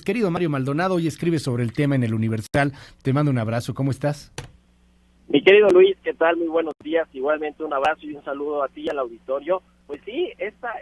Querido Mario Maldonado, hoy escribe sobre el tema en El Universal. Te mando un abrazo, ¿cómo estás? Mi querido Luis, ¿qué tal? Muy buenos días. Igualmente un abrazo y un saludo a ti y al auditorio. Pues sí, esta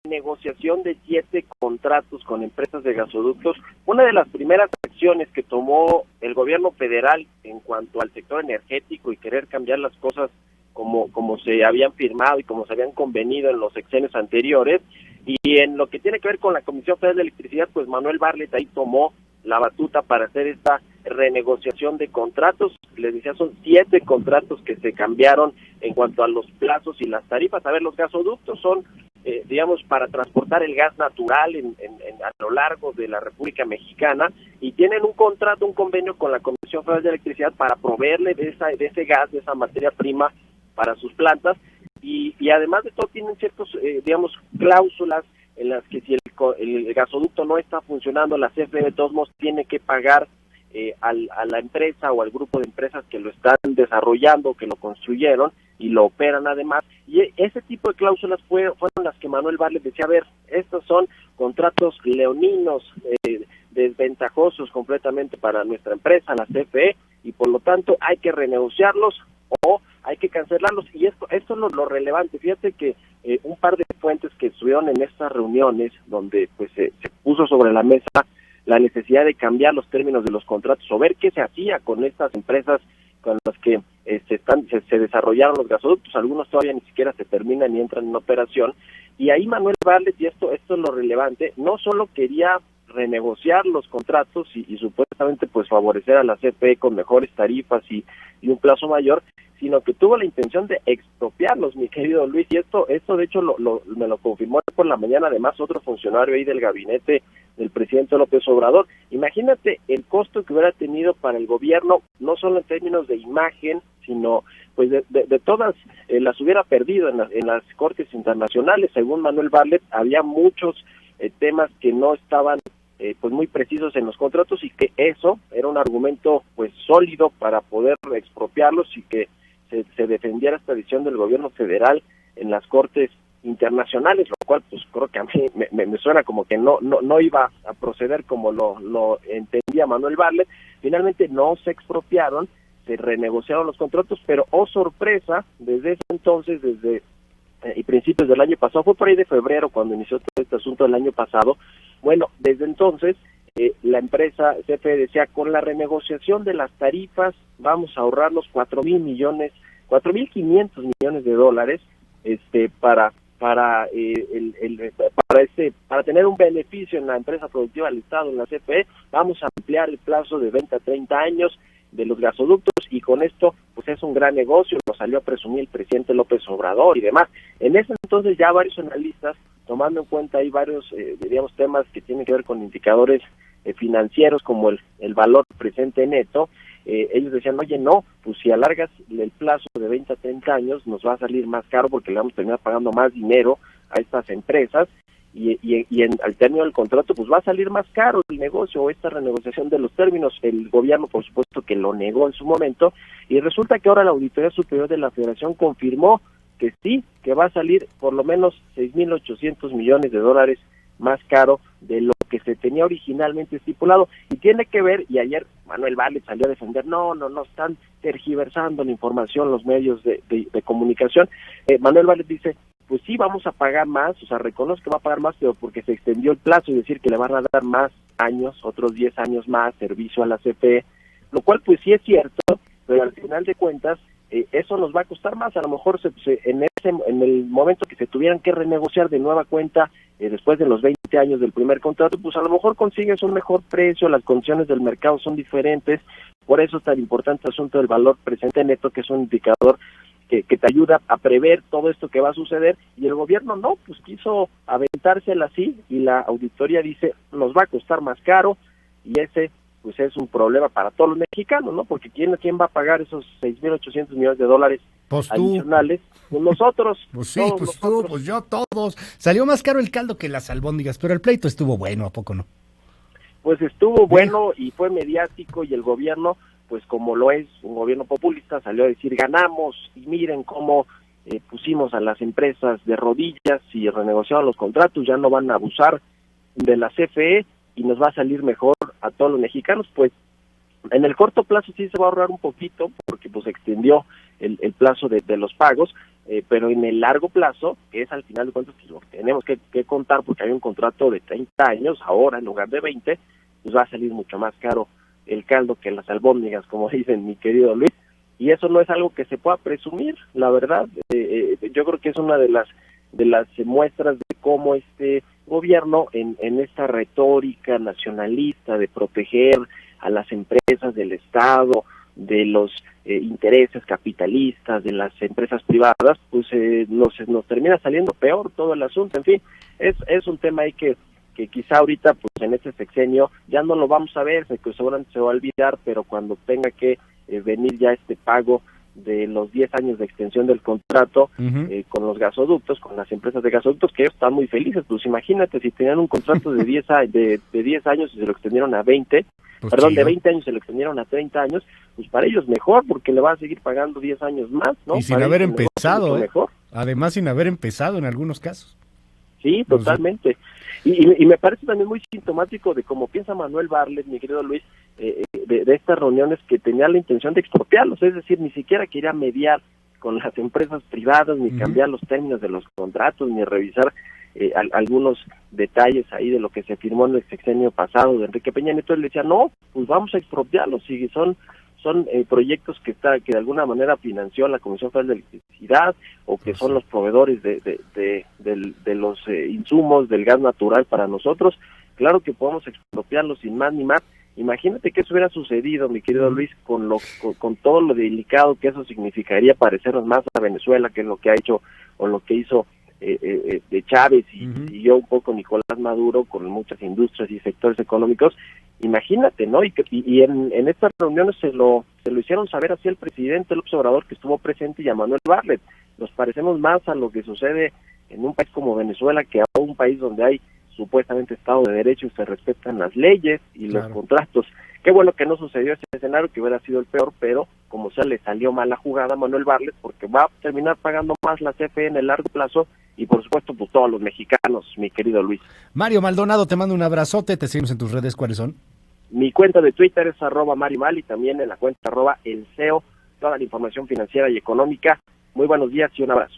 renegociación de 7 contratos con empresas de gasoductos, una de las primeras acciones que tomó el gobierno federal en cuanto al sector energético y querer cambiar las cosas como se habían firmado y como se habían convenido en los sexenios anteriores. Y en lo que tiene que ver con la Comisión Federal de Electricidad, pues Manuel Bartlett ahí tomó la batuta para hacer esta renegociación de contratos. Les decía, son 7 contratos que se cambiaron en cuanto a los plazos y las tarifas. A ver, los gasoductos son, digamos, para transportar el gas natural a lo largo de la República Mexicana, y tienen un contrato, un convenio con la Comisión Federal de Electricidad para proveerle de ese gas, de esa materia prima para sus plantas, y además de todo tienen ciertos, digamos, cláusulas en las que si el gasoducto no está funcionando, la CFE de todos modos tiene que pagar a la empresa o al grupo de empresas que lo están desarrollando, que lo construyeron y lo operan además. Y ese tipo de cláusulas fueron las que Manuel Bartlett decía, a ver, estos son contratos leoninos, desventajosos completamente para nuestra empresa, la CFE, y por lo tanto hay que renegociarlos o hay que cancelarlos. Y esto es lo relevante. Fíjate que un par de fuentes que estuvieron en estas reuniones, donde pues se puso sobre la mesa la necesidad de cambiar los términos de los contratos o ver qué se hacía con estas empresas con las que se desarrollaron los gasoductos. Algunos todavía ni siquiera se terminan y entran en operación. Y ahí Manuel Bartlett, y esto es lo relevante, no solo quería renegociar los contratos y supuestamente pues favorecer a la CFE con mejores tarifas y un plazo mayor, sino que tuvo la intención de expropiarlos, mi querido Luis, y esto de hecho me lo confirmó por la mañana además otro funcionario ahí del gabinete del presidente López Obrador. Imagínate el costo que hubiera tenido para el gobierno, no solo en términos de imagen, sino pues de todas, las hubiera perdido en las cortes internacionales. Según Manuel Bartlett, había muchos temas que no estaban pues muy precisos en los contratos, y que eso era un argumento pues sólido para poder expropiarlos y que se defendiera esta decisión del gobierno federal en las cortes internacionales, lo cual pues creo que a mí me suena como que no iba a proceder como lo entendía Manuel Bartlett. Finalmente no se expropiaron, se renegociaron los contratos, pero oh sorpresa, desde ese entonces, desde y principios del año pasado, fue por ahí de febrero cuando inició todo este asunto del año pasado. Bueno, desde entonces la empresa CFE decía, con la renegociación de las tarifas vamos a ahorrarnos 4.500 millones de dólares para tener un beneficio en la empresa productiva del Estado, en la CFE. Vamos a ampliar el plazo de venta a 30 años de los gasoductos, y con esto pues es un gran negocio, lo salió a presumir el presidente López Obrador y demás. En ese entonces ya varios analistas, tomando en cuenta ahí varios diríamos temas que tienen que ver con indicadores financieros como el valor presente neto, ellos decían, oye, no, pues si alargas el plazo de 20 a 30 años nos va a salir más caro porque le vamos a terminar pagando más dinero a estas empresas, y al término del contrato pues va a salir más caro el negocio o esta renegociación de los términos. El gobierno por supuesto que lo negó en su momento, y resulta que ahora la Auditoría Superior de la Federación confirmó que sí, que va a salir por lo menos 6.800 millones de dólares más caro de lo que se tenía originalmente estipulado. Y tiene que ver, y ayer Manuel Bartlett salió a defender, no, están tergiversando la información los medios de comunicación. Manuel Bartlett dice, pues sí, vamos a pagar más, o sea, reconoce que va a pagar más, pero porque se extendió el plazo, es decir, que le van a dar más años, otros 10 años más, servicio a la CFE, lo cual pues sí es cierto, pero al final de cuentas, eso nos va a costar más. A lo mejor en el momento que se tuvieran que renegociar de nueva cuenta, después de los 20 años del primer contrato, pues a lo mejor consigues un mejor precio, las condiciones del mercado son diferentes. Por eso es tan importante el asunto del valor presente neto, que es un indicador que te ayuda a prever todo esto que va a suceder, y el gobierno no, pues quiso aventársela así, y la auditoría dice, nos va a costar más caro, y ese pues es un problema para todos los mexicanos, ¿no? Porque ¿quién va a pagar esos 6.800 millones de dólares pues adicionales? Pues nosotros. Pues sí, pues tú, pues yo, todos. Salió más caro el caldo que las albóndigas, pero el pleito estuvo bueno, ¿a poco no? Pues estuvo bueno y fue mediático, y el gobierno, pues como lo es un gobierno populista, salió a decir, ganamos, y miren cómo pusimos a las empresas de rodillas y renegociaron los contratos, ya no van a abusar de la CFE. y nos va a salir mejor a todos los mexicanos. Pues en el corto plazo sí se va a ahorrar un poquito, porque pues extendió el plazo de los pagos, pero en el largo plazo, que es al final de cuentas pues, lo que tenemos que contar, porque hay un contrato de 30 años, ahora en lugar de 20, pues va a salir mucho más caro el caldo que las albóndigas, como dicen mi querido Luis, y eso no es algo que se pueda presumir, la verdad. Yo creo que es una de las muestras de cómo este gobierno en esta retórica nacionalista de proteger a las empresas del Estado, de los intereses capitalistas, de las empresas privadas, pues nos termina saliendo peor todo el asunto. En fin, es un tema ahí que quizá ahorita, pues en este sexenio, ya no lo vamos a ver, que seguramente se va a olvidar, pero cuando tenga que venir ya este pago de los 10 años de extensión del contrato con los gasoductos, con las empresas de gasoductos, que ellos están muy felices. Pues imagínate, si tenían un contrato de 10 años y se lo extendieron a 20, pues perdón, chido. de 20 años se lo extendieron a 30 años, pues para ellos mejor, porque le va a seguir pagando 10 años más, ¿no? Y sin Para haber ellos el negocio empezado, mucho mejor. Además sin haber empezado en algunos casos. Sí, totalmente. Y me parece también muy sintomático de cómo piensa Manuel Bartlett, mi querido Luis, de estas reuniones, que tenía la intención de expropiarlos, es decir, ni siquiera quería mediar con las empresas privadas, ni cambiar los términos de los contratos, ni revisar algunos detalles ahí de lo que se firmó en el sexenio pasado de Enrique Peña Nieto. Él decía, no, pues vamos a expropiarlos, si son proyectos que de alguna manera financió la Comisión Federal de Electricidad, o que son los proveedores de los insumos del gas natural para nosotros. Claro que podemos expropiarlos sin más ni más. Imagínate que eso hubiera sucedido, mi querido Luis, con todo lo delicado que eso significaría parecernos más a Venezuela, que es lo que ha hecho o lo que hizo de Chávez y yo un poco Nicolás Maduro, con muchas industrias y sectores económicos. Imagínate, ¿no? Y en estas reuniones se lo hicieron saber así el presidente López Obrador, que estuvo presente, y a Manuel Bartlett. Nos parecemos más a lo que sucede en un país como Venezuela, que a un país donde hay supuestamente Estado de Derecho y se respetan las leyes y los contratos. Qué bueno que no sucedió ese escenario, que hubiera sido el peor, pero como sea, le salió mal la jugada a Manuel Bartlett, porque va a terminar pagando más la CFE en el largo plazo, y por supuesto pues todos los mexicanos, mi querido Luis. Mario Maldonado, te mando un abrazote, te seguimos en tus redes, ¿cuáles son? Mi cuenta de Twitter es @MarioMal, y también en la cuenta @El CEO, toda la información financiera y económica. Muy buenos días y un abrazo.